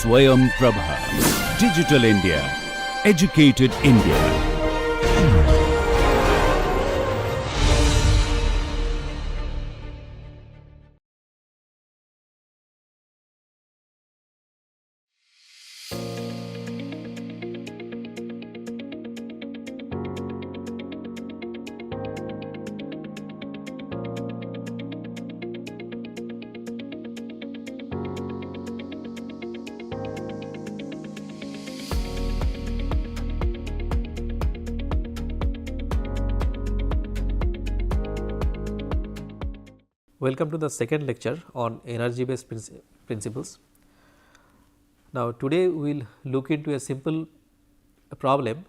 Swayam Prabha. Digital India. Educated India. Welcome to the second lecture on energy based principles. Now, today we will look into a simple problem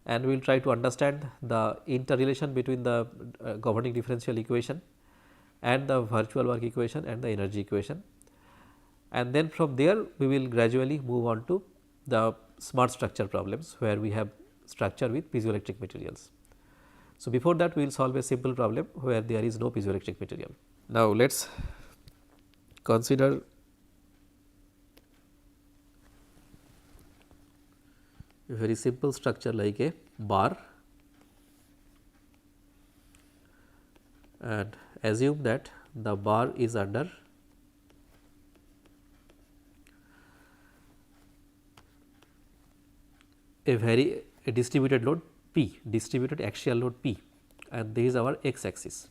and we will try to understand the interrelation between the governing differential equation and the virtual work equation and the energy equation, and then from there we will gradually move on to the smart structure problems where we have structure with piezoelectric materials. So, before that we will solve a simple problem where there is no piezoelectric material. Now, let us consider a very simple structure like a bar and assume that the bar is under a distributed load P, distributed axial load P, and this is our x axis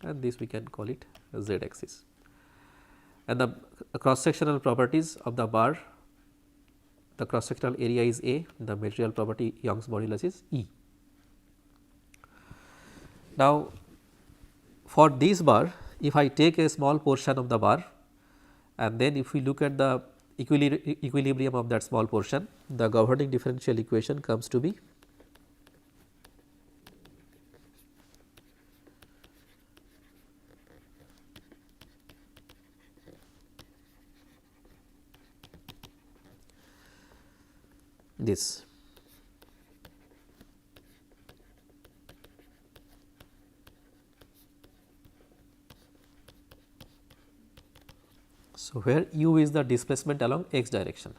and this we can call it z axis. And the cross sectional properties of the bar, the cross sectional area is A, the material property Young's modulus is E. Now, for this bar, if I take a small portion of the bar and then if we look at the equilibrium of that small portion, the governing differential equation comes to be this. So, where u is the displacement along x direction.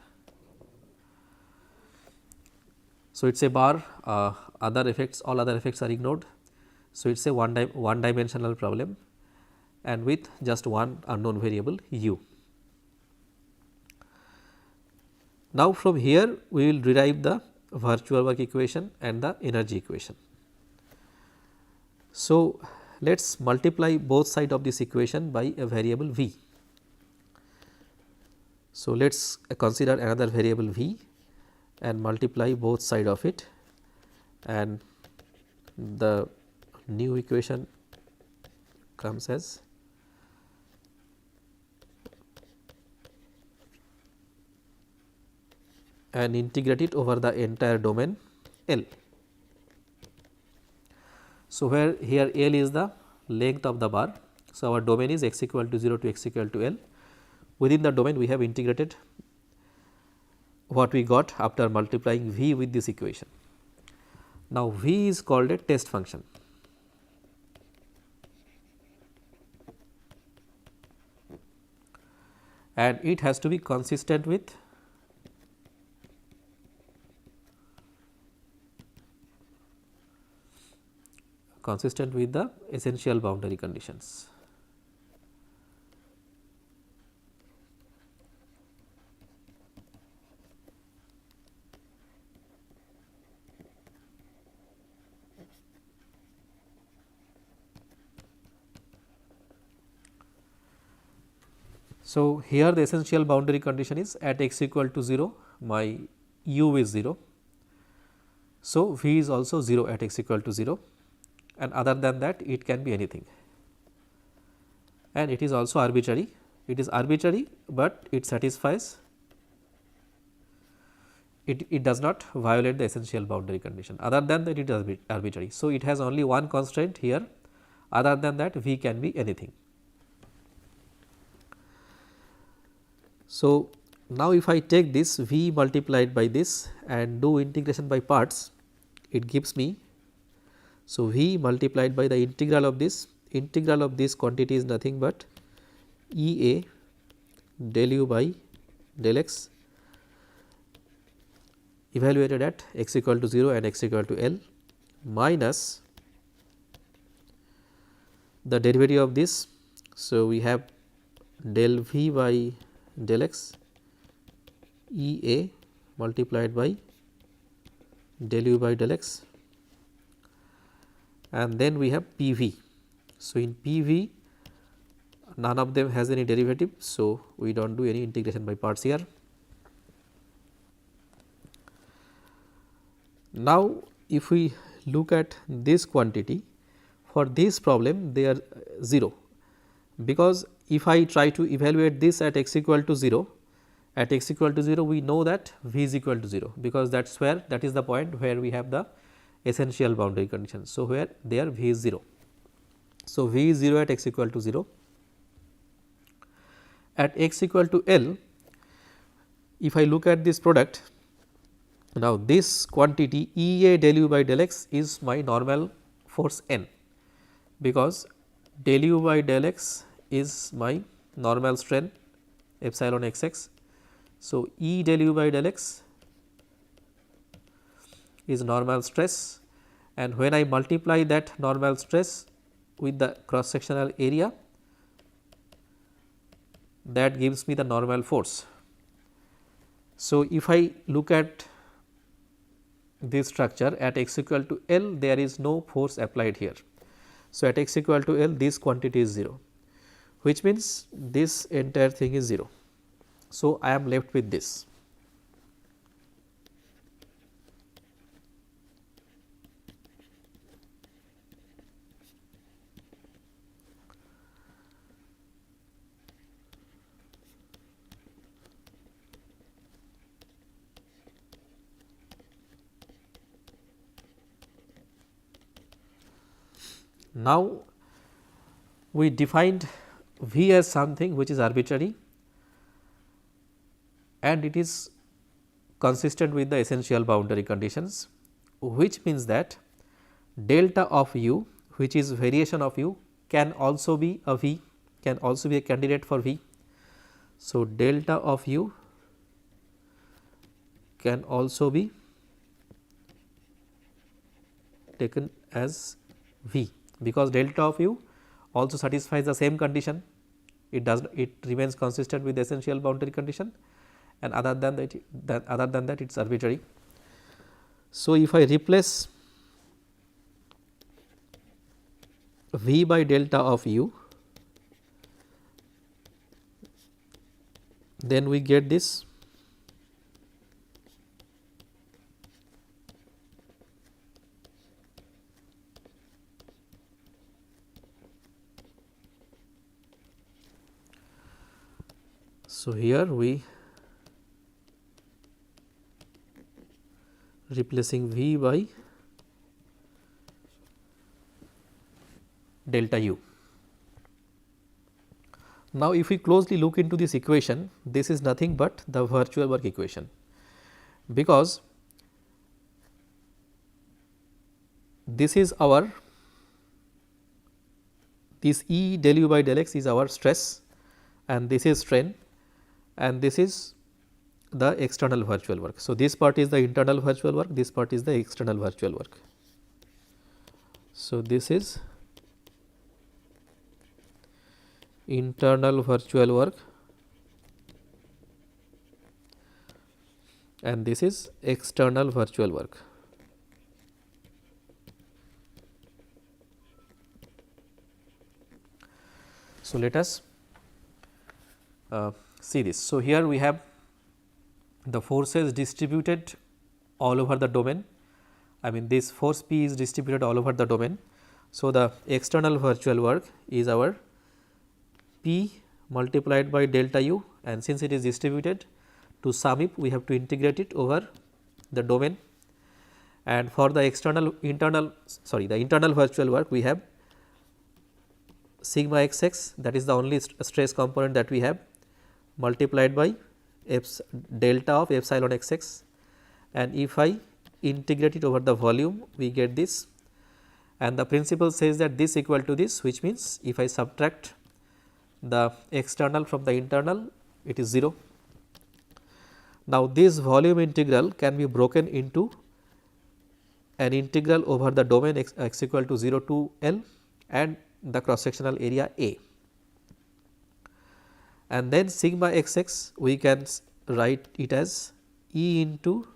So, it is a bar, other effects, all other effects are ignored. So, it is a one dimensional problem and with just one unknown variable u. Now, from here we will derive the virtual work equation and the energy equation. So, let us multiply both sides of this equation by a variable v. So, let us consider another variable v and multiply both sides of it, and the new equation comes as and integrate it over the entire domain L. So, where here L is the length of the bar. So, our domain is x equal to 0 to x equal to L. Within the domain we have integrated what we got after multiplying v with this equation. Now, v is called a test function. And it has to be consistent with the essential boundary conditions. So, here the essential boundary condition is at x equal to 0, my u is 0. So, v is also 0 at x equal to 0, and other than that it can be anything, and it is also arbitrary. It is arbitrary, but it satisfies, it does not violate the essential boundary condition. Other than that it is arbitrary. So, it has only one constraint here, other than that v can be anything. So, now if I take this v multiplied by this and do integration by parts, it gives me, so v multiplied by the integral of this quantity is nothing but E A del u by del x evaluated at x equal to 0 and x equal to L minus the derivative of this. So, we have del v by del x E A multiplied by del u by del x, and then we have P v. So, in P v none of them has any derivative. So, we do not do any integration by parts here. Now, if we look at this quantity, for this problem they are 0, because if I try to evaluate this at x equal to 0, at x equal to 0 we know that v is equal to 0, because that is the point where we have the essential boundary condition. So, where there v is 0. So, v is 0 at x equal to 0. At x equal to L, if I look at this product, now this quantity E A del u by del x is my normal force N, because del u by del x is my normal strain epsilon x x. So, E del u by del x is normal stress, and when I multiply that normal stress with the cross sectional area, that gives me the normal force. So, if I look at this structure at x equal to L, there is no force applied here. So, at x equal to L this quantity is 0, which means this entire thing is 0. So, I am left with this. Now, we defined V as something which is arbitrary and it is consistent with the essential boundary conditions, which means that delta of u, which is variation of u, can also be a V, can also be a candidate for V. So, delta of u can also be taken as V, because delta of u also satisfies the same condition. It remains consistent with the essential boundary condition, and other than that it is arbitrary. So, if I replace V by delta of u, then we get this. So, here we replacing V by delta u. Now, if we closely look into this equation, this is nothing but the virtual work equation, because this is our this E del u by del x is our stress, and this is strain, and this is the external virtual work. So, this part is the internal virtual work, this part is the external virtual work. So, this is internal virtual work and this is external virtual work. So, let us see this. So, here we have the forces distributed all over the domain. I mean this force P is distributed all over the domain. So, the external virtual work is our P multiplied by delta u, and since it is distributed, to sum it we have to integrate it over the domain, and for the internal virtual work we have sigma x x, that is the only stress component that we have, multiplied by delta of epsilon x x, and if I integrate it over the volume we get this, and the principle says that this equal to this, which means if I subtract the external from the internal it is 0. Now, this volume integral can be broken into an integral over the domain x equal to 0 to L and the cross sectional area A, and then sigma x x we can write it as E into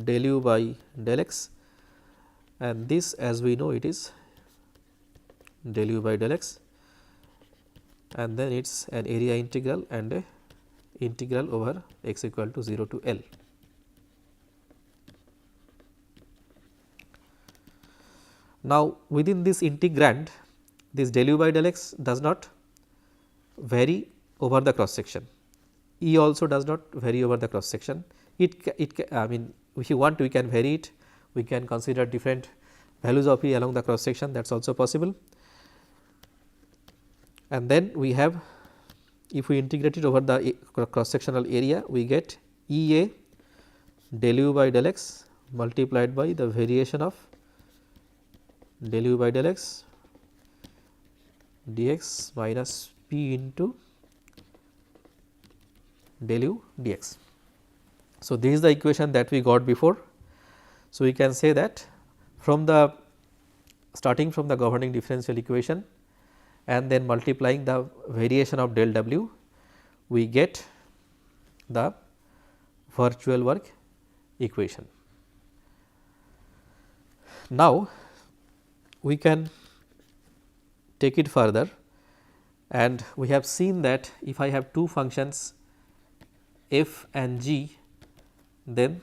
del u by del x, and this as we know it is del u by del x, and then it is an area integral and a integral over x equal to 0 to L. Now, within this integrand, this del u by del x does not vary over the cross section. E also does not vary over the cross section. I mean, if you want we can vary it, we can consider different values of E along the cross section, that is also possible. And then we have, if we integrate it over the cross sectional area, we get E A del u by del x multiplied by the variation of del u by del x dx minus p into del u dx. So, this is the equation that we got before. So, we can say that from the starting from the governing differential equation and then multiplying the variation of del w, we get the virtual work equation. Now, we can take it further, and we have seen that if I have two functions f and g, then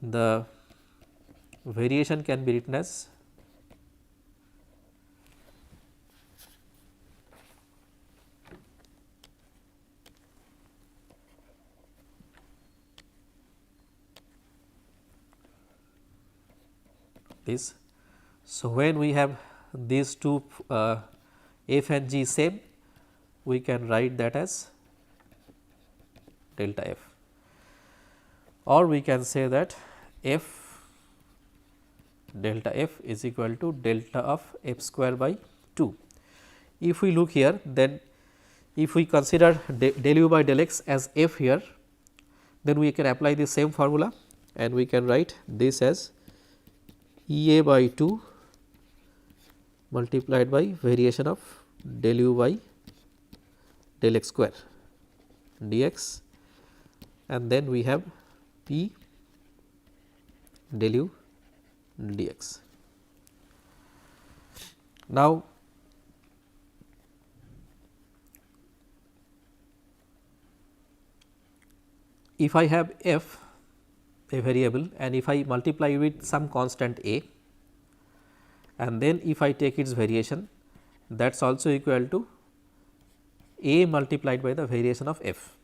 the variation can be written as this. So, when we have these two f and g same, we can write that as delta f, or we can say that f delta f is equal to delta of f square by 2. If we look here, then if we consider del u by del x as f here, then we can apply the same formula and we can write this as E A by 2 multiplied by variation of del u by del x square dx, and then we have p del u dx. Now, if I have f, a variable, and if I multiply with some constant a, and then if I take its variation, that is also equal to a multiplied by the variation of f.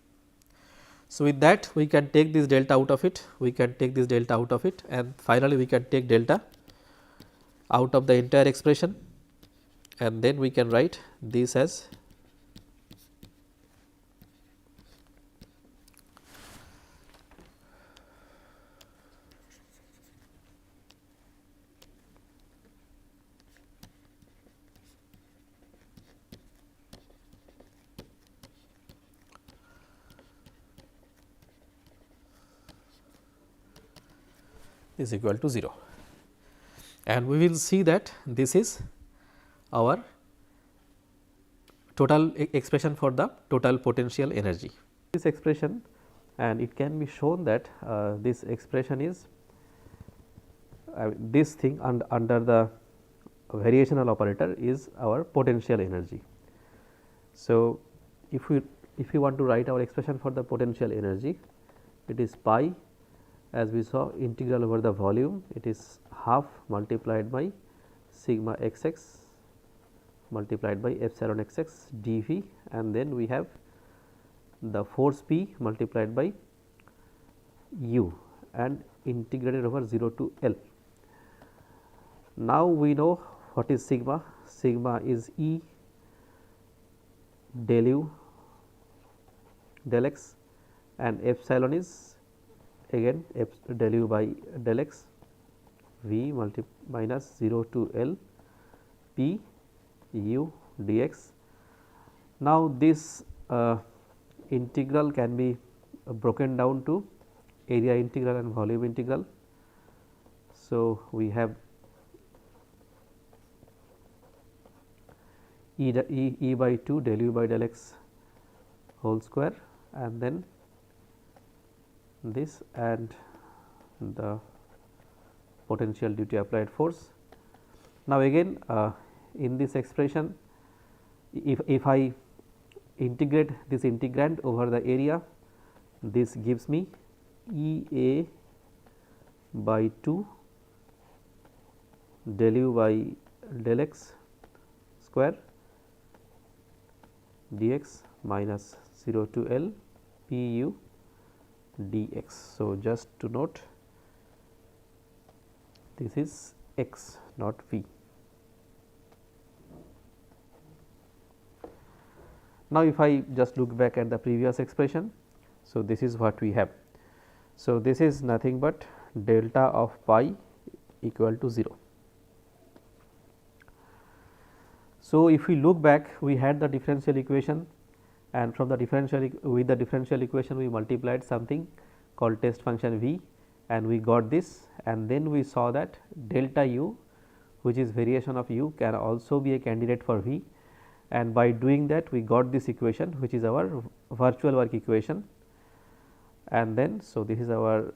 So, with that we can take this delta out of it, we can take this delta out of it, and finally, we can take delta out of the entire expression, and then we can write this as is equal to 0, and we will see that this is our total expression for the total potential energy. This expression, and it can be shown that this expression is this thing under the variational operator is our potential energy. So, if we want to write our expression for the potential energy, it is pi, as we saw, integral over the volume, it is half multiplied by sigma x x multiplied by epsilon x x dV, and then we have the force P multiplied by u and integrated over 0 to L. Now, we know what is sigma. Sigma is E del u del x, and epsilon is again del u by del x v minus 0 to L p u dx. Now, this integral can be broken down to area integral and volume integral. So, we have E by 2 del u by del x whole square, and then this and the potential due to applied force. Now, again in this expression, if I integrate this integrand over the area, this gives me E A by 2 del u by del x square dx minus 0 to L P u dx. So, just to note, this is x, not v. Now, if I just look back at the previous expression, so this is what we have. So, this is nothing but delta of pi equal to 0. So, if we look back, we had the differential equation, and from the differential equation we multiplied something called test function v, and we got this, and then we saw that delta u, which is variation of u, can also be a candidate for v, and by doing that we got this equation, which is our virtual work equation. And then, so this is our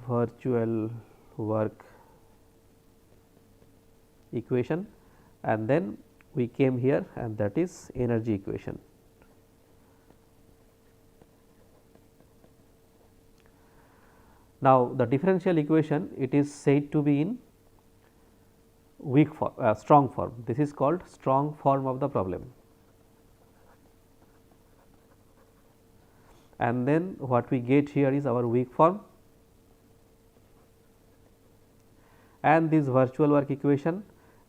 virtual work equation, and then we came here, and that is energy equation. Now, the differential equation, it is said to be in weak form, strong form. This is called strong form of the problem. And then what we get here is our weak form, and this virtual work equation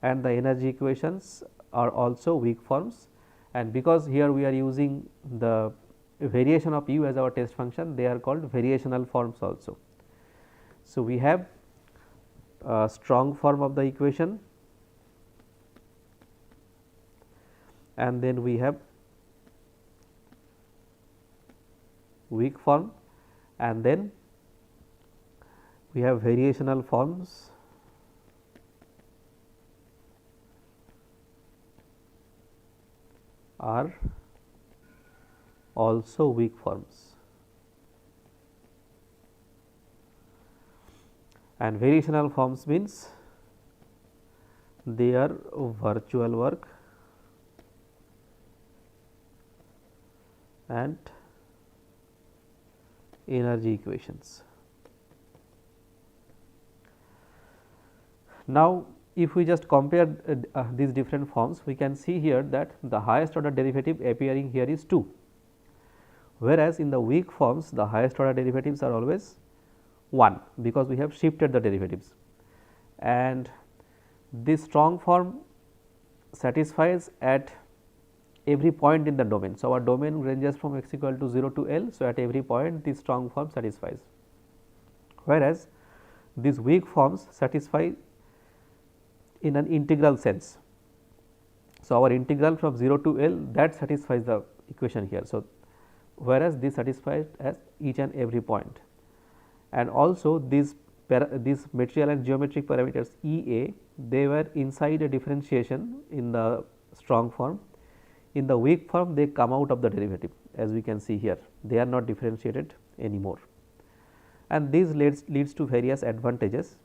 and the energy equations are also weak forms, and because here we are using the variation of u as our test function, they are called variational forms also. So, we have a strong form of the equation, and then we have weak form, and then we have variational forms are also weak forms, and variational forms means they are virtual work and energy equations. Now, if we just compare these different forms, we can see here that the highest order derivative appearing here is 2, whereas in the weak forms the highest order derivatives are always 1, because we have shifted the derivatives, and this strong form satisfies at every point in the domain. So, our domain ranges from x equal to 0 to L. So, at every point this strong form satisfies, whereas these weak forms satisfy in an integral sense. So, our integral from 0 to L, that satisfies the equation here. So, whereas this satisfies at each and every point, and also these material and geometric parameters E A, they were inside a differentiation in the strong form. In the weak form, they come out of the derivative, as we can see here, they are not differentiated anymore, and this leads to various advantages.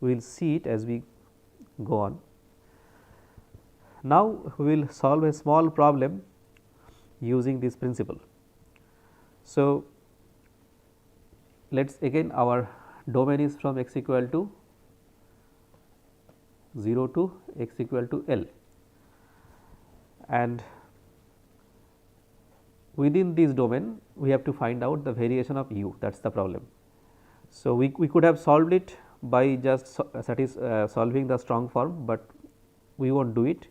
We will see it as we go on. Now, we will solve a small problem using this principle. So, let us again, our domain is from x equal to 0 to x equal to L, and within this domain we have to find out the variation of u, that is the problem. So, we could have solved it by just solving the strong form, but we will not do it.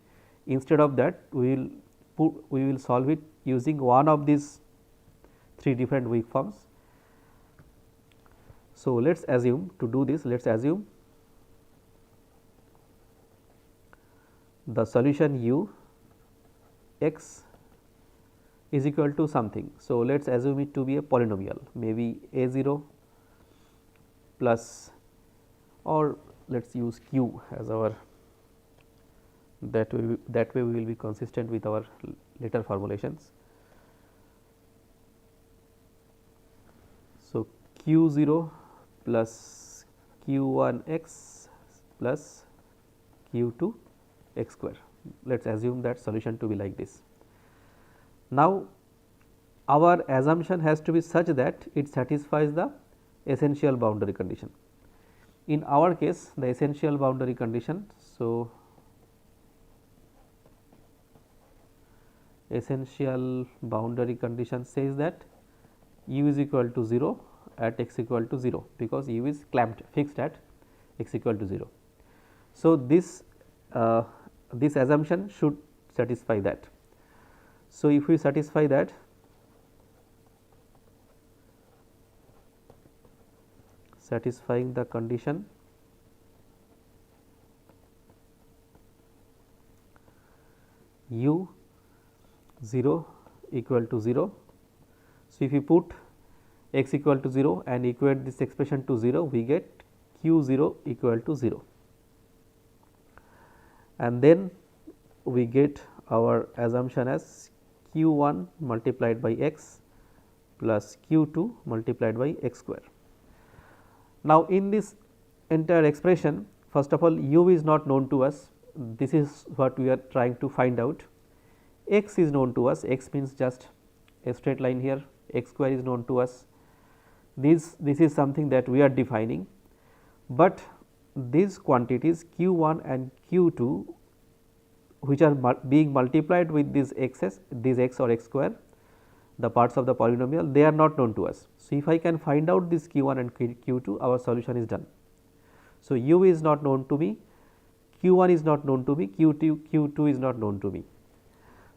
Instead of that, we will solve it using one of these 3 different weak forms. So, let us assume, to do this, let us assume the solution u x is equal to something. So, let us assume it to be a polynomial, maybe a0 plus, or let us use q as our, that way we will be consistent with our later formulations. So, q0 plus q1 x plus q2 x square. Let us assume that solution to be like this. Now, our assumption has to be such that it satisfies the essential boundary condition. In our case, the essential boundary condition. So, essential boundary condition says that u is equal to 0 at x equal to 0, because u is clamped fixed at x equal to 0. So, this assumption should satisfy that. So, if we satisfy that, satisfying the condition u 0 equal to 0. So, if you put x equal to 0 and equate this expression to 0, we get q 0 equal to 0, and then we get our assumption as q 1 multiplied by x plus q 2 multiplied by x square. Now, in this entire expression, first of all, u is not known to us. This is what we are trying to find out. X is known to us. X means just a straight line here. X square is known to us. This is something that we are defining, but these quantities q 1 and q 2, which are being multiplied with these x's, these x or x square, the parts of the polynomial, they are not known to us. So, if I can find out this q 1 and q 2, our solution is done. So, u is not known to me, q 1 is not known to me, q 2 is not known to me.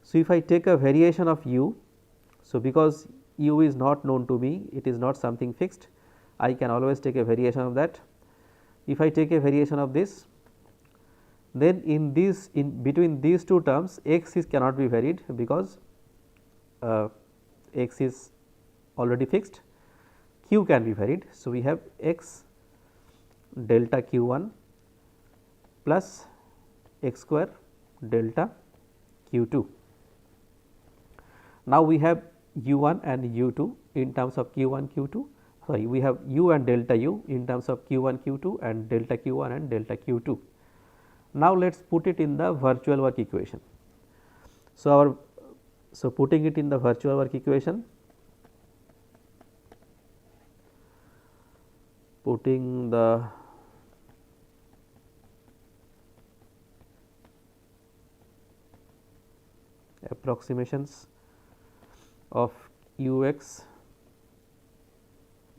So, if I take a variation of u, so because u is not known to me, it is not something fixed, I can always take a variation of that. If I take a variation of this, then in between these two terms, x cannot be varied, because x is already fixed, q can be varied. So, we have x delta q 1 plus x square delta q 2. Now, we have u 1 and u 2 in terms of q 1 q 2, sorry, we have u and delta u in terms of q 1 q 2 and delta q 1 and delta q 2. Now, let us put it in the virtual work equation. So, putting it in the virtual work equation, putting the approximations of u x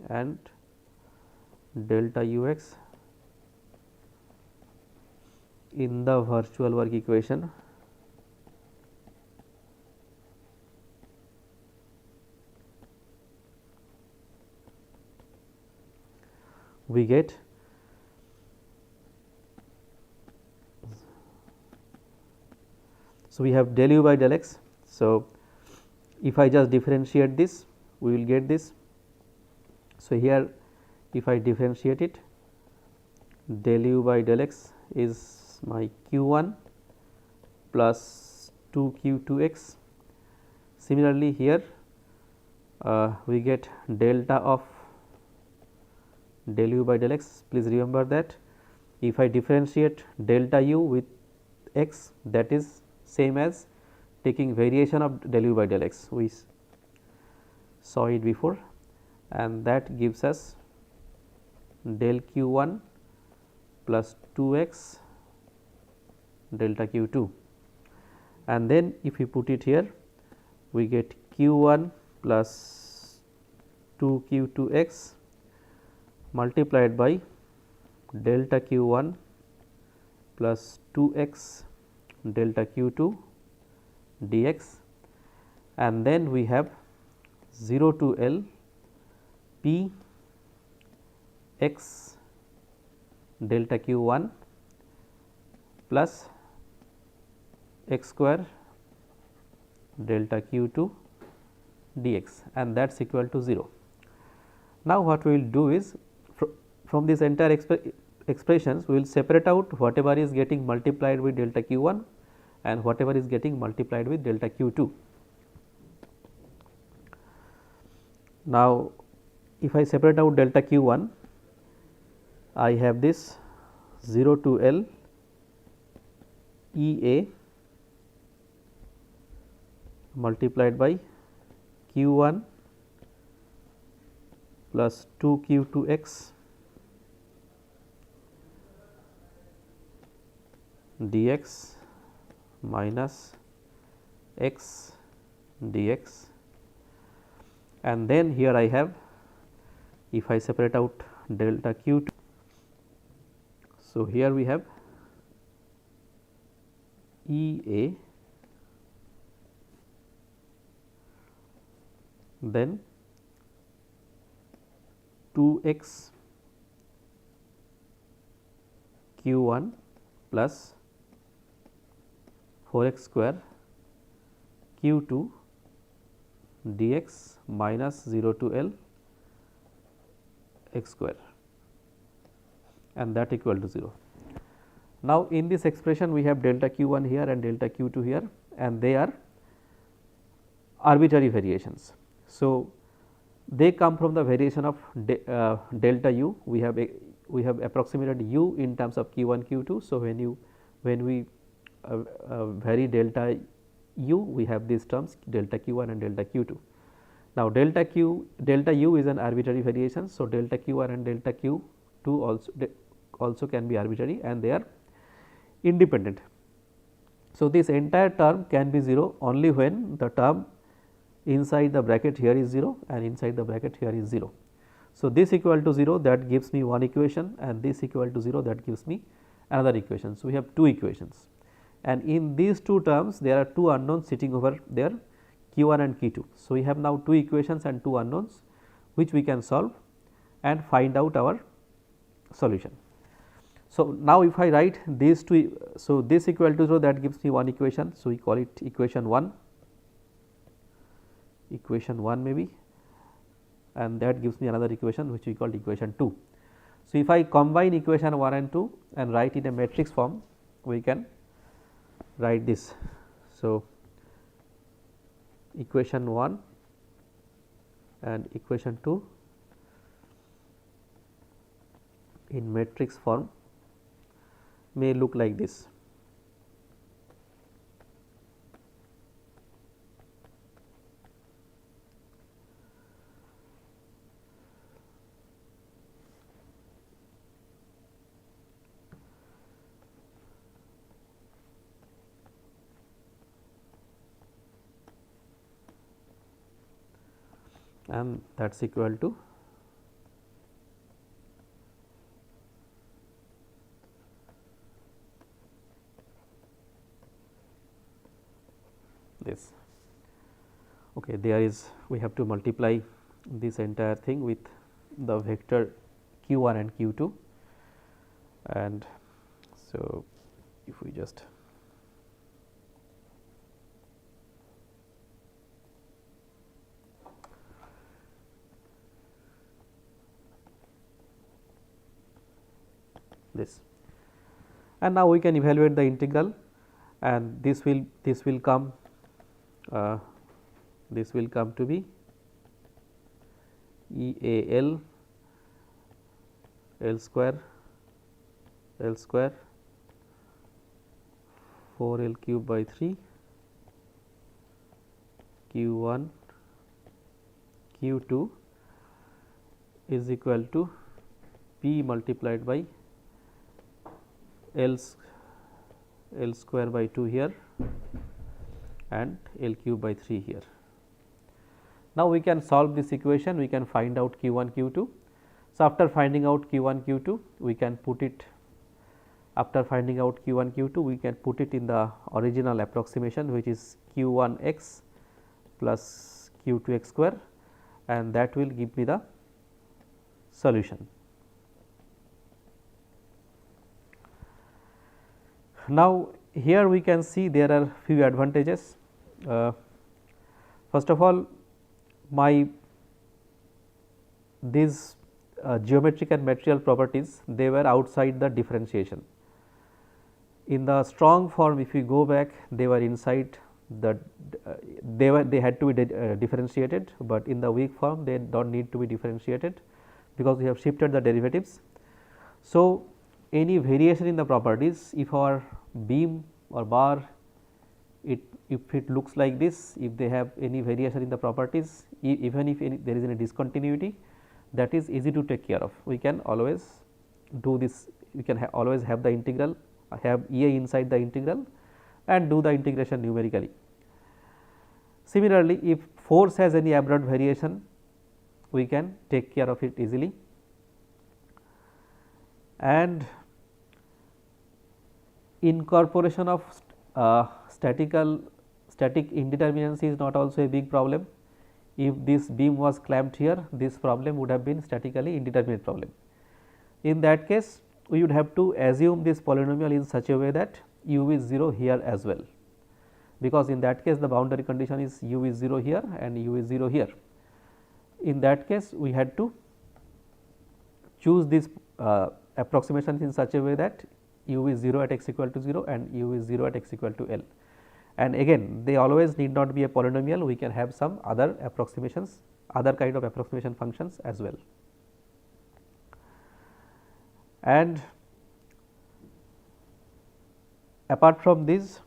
and delta u x in the virtual work equation, we get so we have del u by del x. So, if I just differentiate this, we will get this. So, here if I differentiate it, del u by del x is my q 1 plus 2 q 2 x. Similarly, here we get delta of del u by del x. Please remember that if I differentiate delta u with x, that is same as taking variation of del u by del x. We saw it before, and that gives us del q 1 plus 2 x delta q 2, and then if we put it here, we get q 1 plus 2 q 2 x multiplied by delta q 1 plus 2 x delta q 2 dx, and then we have 0 to L p x delta q 1 plus x square delta q 2 dx, and that is equal to 0. Now, what we will do is from this entire expressions we will separate out whatever is getting multiplied with delta q 1 and whatever is getting multiplied with delta q 2. Now, if I separate out delta q 1, I have this 0 to L E A multiplied by q 1 plus 2 q 2 x dx minus x dx, and then here I have, if I separate out delta q 2, so here we have E A, then 2 x q 1 plus 4 x square q 2 dx minus 0 to L x square, and that equal to 0. Now, in this expression we have delta q 1 here and delta q 2 here, and they are arbitrary variations. So, they come from the variation of delta u. We have approximated u in terms of q 1 q 2. So, when we vary delta u, we have these terms delta q 1 and delta q 2. Now, delta u is an arbitrary variation. So, delta q 1 and delta q 2 also can be arbitrary, and they are independent. So, this entire term can be 0 only when the term inside the bracket here is 0 and inside the bracket here is 0. So, this equal to 0, that gives me one equation, and this equal to 0, that gives me another equation. So, we have two equations, and in these two terms there are two unknowns sitting over there, q 1 and q 2. So, we have now two equations and two unknowns which we can solve and find out our solution. So, now if I write these two, so this equal to 0, that gives me one equation. So, we call it equation 1 maybe, and that gives me another equation which we called equation 2. So, if I combine equation 1 and 2 and write in a matrix form, we can write this. So, equation 1 and equation 2 in matrix form may look like this. And that is equal to this. Okay, there is, we have to multiply this entire thing with the vector q 1 and q 2, and so if we just this, and now we can evaluate the integral, and this will come to be E A L L square 4 L cube by 3 q 1 q 2 is equal to p multiplied by L square by 2 here and L cube by 3 here. Now, we can solve this equation, we can find out q 1 q 2. So, after finding out q 1 q 2, we can put it, after finding out q 1 q 2, we can put it in the original approximation, which is q 1 x plus q 2 x square, and that will give me the solution. Now, here we can see there are few advantages. First of all, my these geometric and material properties, they were outside the differentiation. In the strong form, if we go back, they were inside the they had to be differentiated, but in the weak form they do not need to be differentiated because we have shifted the derivatives. So, any variation in the properties, if our beam or bar, if it looks like this, if they have any variation in the properties, even if there is any discontinuity, that is easy to take care of. We can always do this, we can always have the integral, have E A inside the integral and do the integration numerically. Similarly, if force has any abrupt variation, we can take care of it easily. And incorporation of static indeterminacy is not also a big problem. If this beam was clamped here, this problem would have been statically indeterminate problem. In that case, we would have to assume this polynomial in such a way that u is 0 here as well, because in that case the boundary condition is u is 0 here and u is 0 here. In that case, we had to choose this approximations in such a way that u is 0 at x equal to 0 and u is 0 at x equal to L. And again, they always need not be a polynomial, we can have some other approximations, other kind of approximation functions as well. And apart from this,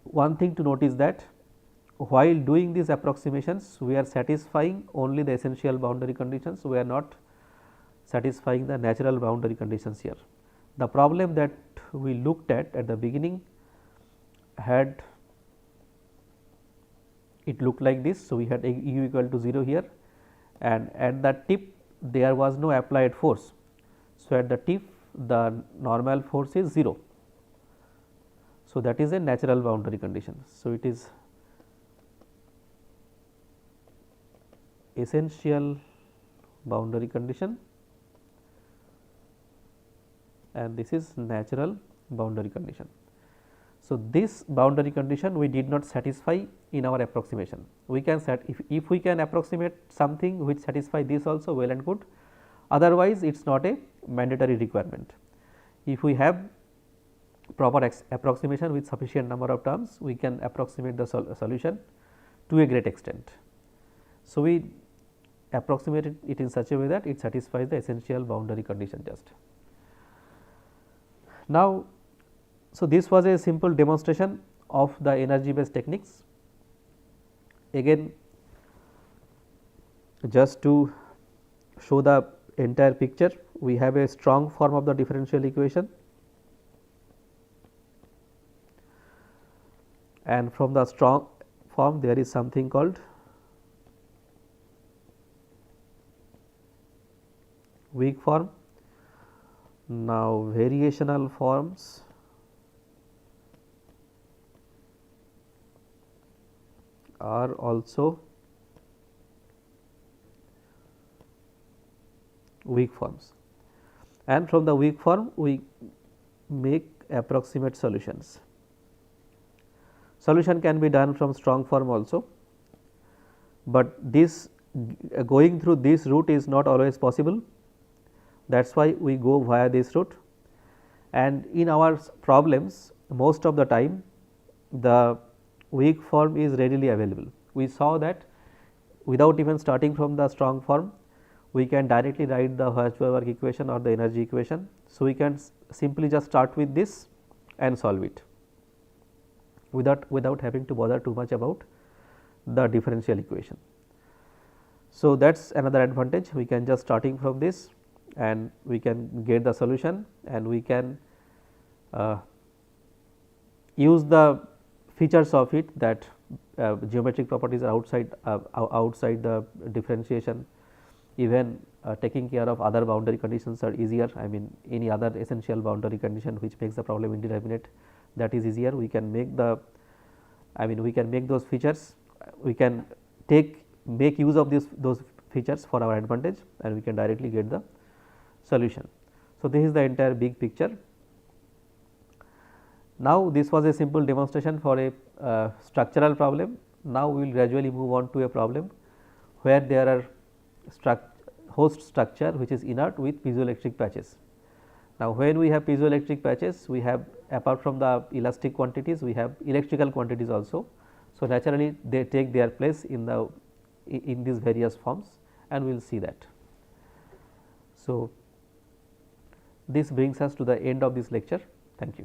one thing to note is that while doing these approximations, we are satisfying only the essential boundary conditions, we are not satisfying the natural boundary conditions here. The problem that we looked at the beginning had it looked like this. So, we had u equal to 0 here and at the tip there was no applied force. So, at the tip the normal force is 0. So, that is a natural boundary condition. So, it is essential boundary condition and this is natural boundary condition. So, this boundary condition we did not satisfy in our approximation. We can set if we can approximate something which satisfy this also, well and good, otherwise it is not a mandatory requirement. If we have proper approximation with sufficient number of terms, we can approximate the solution to a great extent. So, we approximated it in such a way that it satisfies the essential boundary condition just. Now, so this was a simple demonstration of the energy based techniques. Again, just to show the entire picture, we have a strong form of the differential equation and from the strong form there is something called weak form. Now, variational forms are also weak forms and from the weak form we make approximate solutions. Solution can be done from strong form also, but this going through this route is not always possible. That is why we go via this route, and in our problems most of the time the weak form is readily available. We saw that without even starting from the strong form, we can directly write the Hertzberg equation or the energy equation. So, we can simply just start with this and solve it without having to bother too much about the differential equation. So, that is another advantage, we can just starting from this and we can get the solution and we can use the features of it, that geometric properties are outside the differentiation, even taking care of other boundary conditions are easier. I mean any other essential boundary condition which makes the problem indeterminate, that is easier. We can make we can make those features, we can make use of those features for our advantage and we can directly get the solution. So, this is the entire big picture. Now, this was a simple demonstration for a structural problem. now we will gradually move on to a problem where there are host structure which is inert with piezoelectric patches. Now, when we have piezoelectric patches, we have, apart from the elastic quantities, we have electrical quantities also. So, naturally they take their place in these various forms, and we will see that. So, this brings us to the end of this lecture. Thank you.